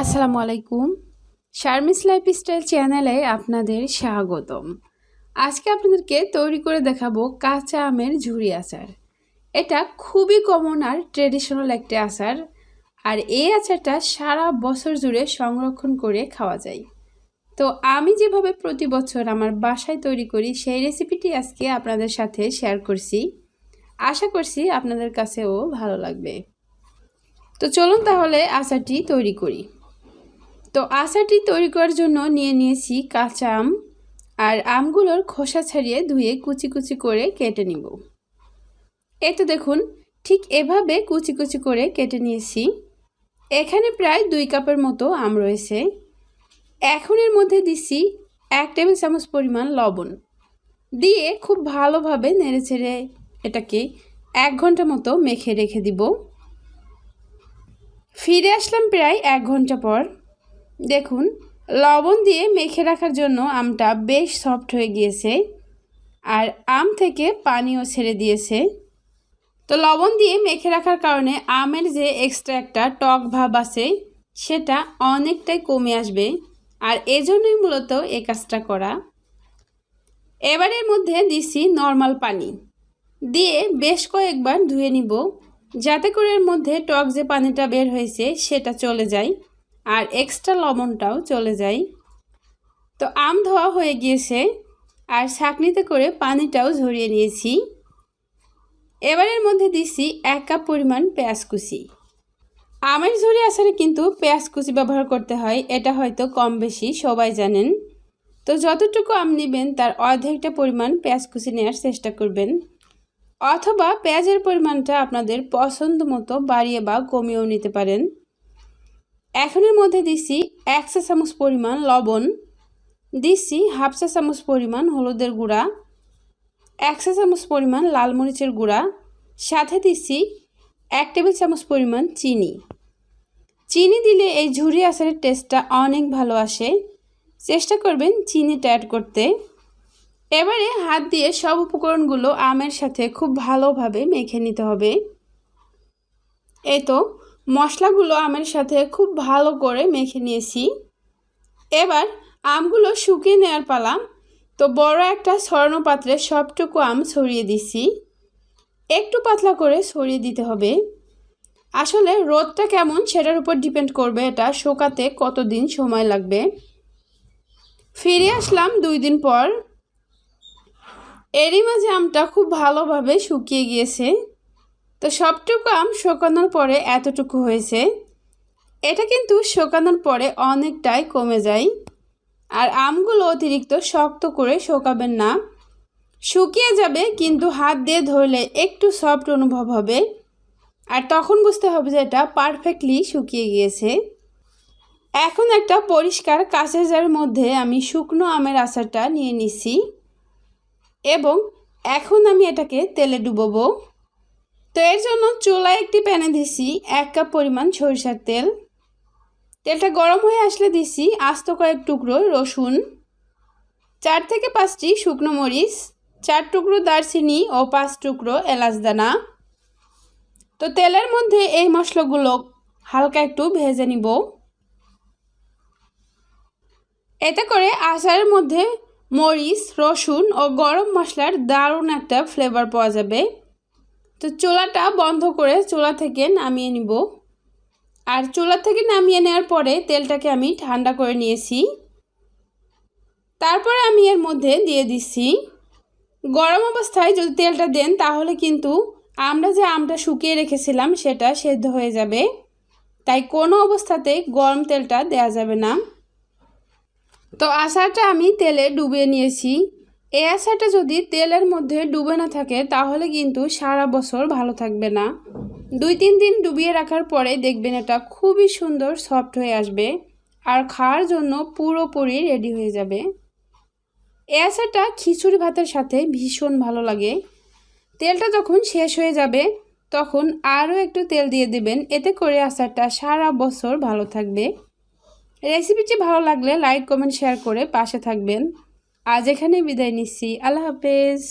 আসসালামু আলাইকুম। শারমিস লাইফস্টাইল চ্যানেলে আপনাদের স্বাগতম। আজকে আপনাদেরকে তৈরি করে দেখাবো কাঁচা আমের ঝুরি আচার। এটা খুবই কমন আর ট্রেডিশনাল একটা আচার, আর এই আচারটা সারা বছর জুড়ে সংরক্ষণ করে খাওয়া যায়। তো আমি যেভাবে প্রতি বছর আমার বাসায় তৈরি করি সেই রেসিপিটি আজকে আপনাদের সাথে শেয়ার করছি। আশা করছি আপনাদের কাছেও ভালো লাগবে। তো চলুন তাহলে আচারটি তৈরি করি। তো আচারটি তৈরি করার জন্য নিয়েছি কাঁচা আম, আর আমগুলোর খোসা ছাড়িয়ে ধুয়ে কুচি কুচি করে কেটে নিব। এই তো দেখুন, ঠিক এভাবে কুচি কুচি করে কেটে নিয়েছি। এখানে প্রায় 2 কাপের মতো আম রয়েছে। এখন এর মধ্যে দিচ্ছি 1 টেবিল চামচ পরিমাণ লবণ দিয়ে খুব ভালোভাবে নেড়েচেড়ে এটাকে 1 ঘন্টা মতো মেখে রেখে দিব। ফিরে আসলাম প্রায় 1 ঘন্টা পর। দেখুন, লবণ দিয়ে মেখে রাখার জন্য আমটা বেশ সফট হয়ে গিয়েছে আর আম থেকে পানিও ছেড়ে দিয়েছে। তো লবণ দিয়ে মেখে রাখার কারণে আমের যে এক্সট্রা একটা টক ভাব আছে সেটা অনেকটাই কমে আসবে, আর এজন্যই মূলত এই কাজটা করা। এবার এর মধ্যে দিছি নর্মাল পানি দিয়ে বেশ কয়েকবার ধুয়ে নিব, যাতে করে এর মধ্যে টক যে পানিটা বের হয়েছে সেটা চলে যায় আর এক্সট্রা লবণটাও চলে যায়। তো আম ধোয়া হয়ে গিয়েছে আর ছাঁকনিতে করে পানিটাও ঝরিয়ে নিয়েছি। এবারের মধ্যে দিচ্ছি 1 কাপ পরিমাণ পেঁয়াজ কুচি। আমের ঝুরি আচারে কিন্তু পেঁয়াজ কুচি ব্যবহার করতে হয়, এটা হয়তো কম বেশি সবাই জানেন। তো যতটুকু আম নেবেন তার অর্ধেকটা পরিমাণ পেঁয়াজ কুচি নেওয়ার চেষ্টা করবেন, অথবা পেঁয়াজের পরিমাণটা আপনাদের পছন্দ মতো বাড়িয়ে বা কমিয়েও নিতে পারেন। এখন এর মধ্যে দিচ্ছি 1 চা চামচ পরিমাণ লবণ, দিচ্ছি 1/2 চা চামচ পরিমাণ হলুদের গুঁড়া, 1 চা চামচ পরিমাণ লাল মরিচের গুঁড়া, সাথে দিচ্ছি 1 টেবিল চামচ পরিমাণ চিনি। চিনি দিলে এই ঝুরি আচারের টেস্টটা অনেক ভালো আসে, চেষ্টা করবেন চিনিটা অ্যাড করতে। এবারে হাত দিয়ে সব উপকরণগুলো আমের সাথে খুব ভালোভাবে মেখে নিতে হবে। এই তো মশলাগুলো আমের সাথে খুব ভালো করে মেখে নিয়েছি। এবার আমগুলো শুকিয়ে নেওয়ার পালা। তো বড় একটা ছড়ানো পাত্রে সবটুকু আম ছড়িয়ে দিছি। একটু পাতলা করে ছড়িয়ে দিতে হবে। আসলে রোদটা কেমন সেটার উপর ডিপেন্ড করবে এটা শুকাতে কতদিন সময় লাগবে। ফিরে আসলাম 2 দিন পর। এরই মাঝে আমটা খুব ভালোভাবে শুকিয়ে গিয়েছে। তো সবটুকু আম শুকানোর পরে এতটুকু হয়েছে। এটা কিন্তু শুকানোর পরে অনেকটাই কমে যায়। আর আমগুলো অতিরিক্ত শক্ত করে শুকাবেন না, শুকিয়ে যাবে কিন্তু হাত দিয়ে ধরলে একটু সফট অনুভব হবে, আর তখন বুঝতে হবে যে এটা পারফেক্টলি শুকিয়ে গিয়েছে। এখন একটা পরিষ্কার কাঁচের জারের মধ্যে আমি শুকনো আমের আচারটা নিয়ে নিছি এবং এখন আমি এটাকে তেলে ডুবোবো। তো এর জন্য চুলায় একটি প্যানে দিছি 1 কাপ পরিমাণ সরিষার তেল। তেলটা গরম হয়ে আসলে দিছি আস্ত কয়েক টুকরো রসুন, 4 থেকে 5টি শুকনো মরিচ, 4 টুকরো দারচিনি ও 5 টুকরো এলাচ দানা। তো তেলের মধ্যে এই মশলাগুলো হালকা একটু ভেজে নিব। এতে করে আচারের মধ্যে মরিচ, রসুন ও গরম মশলার দারুণ একটা ফ্লেভার পাওয়া যাবে। তো চুলাটা বন্ধ করে চুলা থেকে নামিয়ে নিব। আর চুলা থেকে নামিয়ে নেওয়ার পরে তেলটাকে আমি ঠান্ডা করে নিয়েছি। তারপরে আমি এর মধ্যে দিয়ে দিচ্ছি, গরম অবস্থায় যদি তেলটা দেন তাহলে কিন্তু আমরা যে আমটা শুকিয়ে রেখেছিলাম সেটা সেদ্ধ হয়ে যাবে, তাই কোনো অবস্থাতেই গরম তেলটা দেওয়া যাবে না। তো আচারটা আমি তেলে ডুবিয়ে নিয়েছি। এই আচারটা যদি তেলের মধ্যে ডুবে না থাকে তাহলে কিন্তু সারা বছর ভালো থাকবে না। 2-3 দিন ডুবিয়ে রাখার পরে দেখবেন এটা খুবই সুন্দর সফট হয়ে আসবে আর খাওয়ার জন্য পুরোপুরি রেডি হয়ে যাবে। এই আচারটা খিচুড়ি ভাতের সাথে ভীষণ ভালো লাগে। তেলটা যখন শেষ হয়ে যাবে তখন আরও একটু তেল দিয়ে দেবেন, এতে করে আচারটা সারা বছর ভালো থাকবে। রেসিপিটি ভালো লাগলে লাইক, কমেন্ট, শেয়ার করে পাশে থাকবেন। আজ এখানেই বিদায় নিচ্ছি। আল্লাহ হাফেজ।